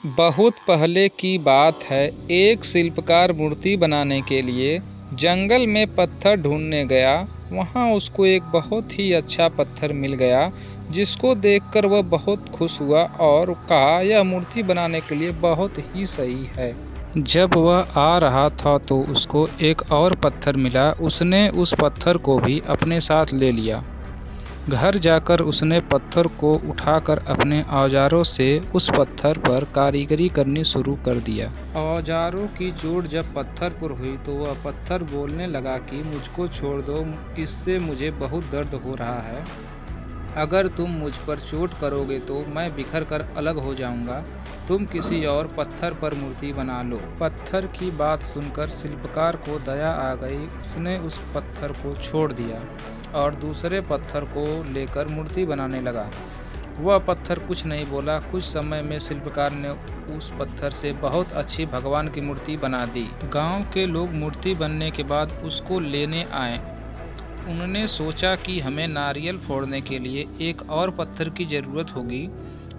बहुत पहले की बात है। एक शिल्पकार मूर्ति बनाने के लिए जंगल में पत्थर ढूंढने गया। वहां उसको एक बहुत ही अच्छा पत्थर मिल गया, जिसको देखकर वह बहुत खुश हुआ और कहा, यह मूर्ति बनाने के लिए बहुत ही सही है। जब वह आ रहा था तो उसको एक और पत्थर मिला। उसने उस पत्थर को भी अपने साथ ले लिया। घर जाकर उसने पत्थर को उठाकर अपने औजारों से उस पत्थर पर कारीगरी करनी शुरू कर दिया। औजारों की चोट जब पत्थर पर हुई तो वह पत्थर बोलने लगा कि मुझको छोड़ दो, इससे मुझे बहुत दर्द हो रहा है। अगर तुम मुझ पर चोट करोगे तो मैं बिखर कर अलग हो जाऊंगा। तुम किसी और पत्थर पर मूर्ति बना लो। पत्थर की बात सुनकर शिल्पकार को दया आ गई। उसने उस पत्थर को छोड़ दिया और दूसरे पत्थर को लेकर मूर्ति बनाने लगा। वह पत्थर कुछ नहीं बोला। कुछ समय में शिल्पकार ने उस पत्थर से बहुत अच्छी भगवान की मूर्ति बना दी। गांव के लोग मूर्ति बनने के बाद उसको लेने आए। उन्होंने सोचा कि हमें नारियल फोड़ने के लिए एक और पत्थर की ज़रूरत होगी।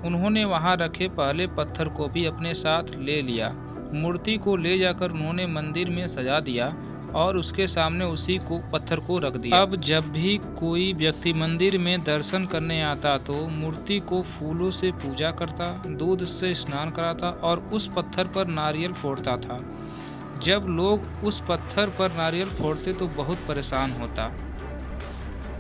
उन्होंने वहां रखे पहले पत्थर को भी अपने साथ ले लिया। मूर्ति को ले जाकर उन्होंने मंदिर में सजा दिया और उसके सामने उसी को पत्थर को रख दिया। अब जब भी कोई व्यक्ति मंदिर में दर्शन करने आता तो मूर्ति को फूलों से पूजा करता, दूध से स्नान कराता और उस पत्थर पर नारियल फोड़ता था। जब लोग उस पत्थर पर नारियल फोड़ते तो बहुत परेशान होता,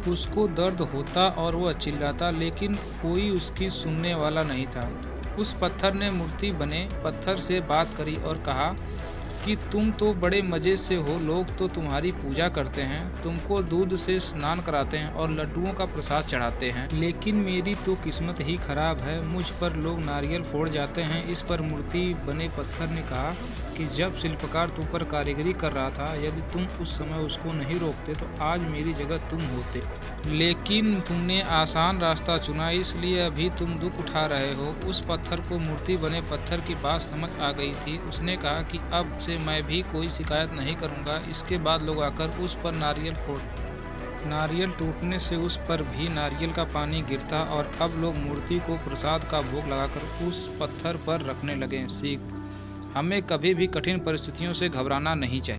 उसको दर्द होता और वह चिल्लाता, लेकिन कोई उसकी सुनने वाला नहीं था। उस पत्थर ने मूर्ति बने पत्थर से बात करी और कहा कि तुम तो बड़े मज़े से हो, लोग तो तुम्हारी पूजा करते हैं, तुमको दूध से स्नान कराते हैं और लड्डुओं का प्रसाद चढ़ाते हैं, लेकिन मेरी तो किस्मत ही खराब है, मुझ पर लोग नारियल फोड़ जाते हैं। इस पर मूर्ति बने पत्थर ने कहा कि जब शिल्पकार तुम पर कारीगरी कर रहा था, यदि तुम उस समय उसको नहीं रोकते तो आज मेरी जगह तुम होते, लेकिन तुमने आसान रास्ता चुना, इसलिए अभी तुम दुख उठा रहे हो। उस पत्थर को मूर्ति बने पत्थर की बात समझ आ गई थी। उसने कहा कि अब से मैं भी कोई शिकायत नहीं करूंगा। इसके बाद लोग आकर उस पर नारियल टूटने से उस पर भी नारियल का पानी गिरता और अब लोग मूर्ति को प्रसाद का भोग लगाकर उस पत्थर पर रखने लगे। सीख, हमें कभी भी कठिन परिस्थितियों से घबराना नहीं चाहिए।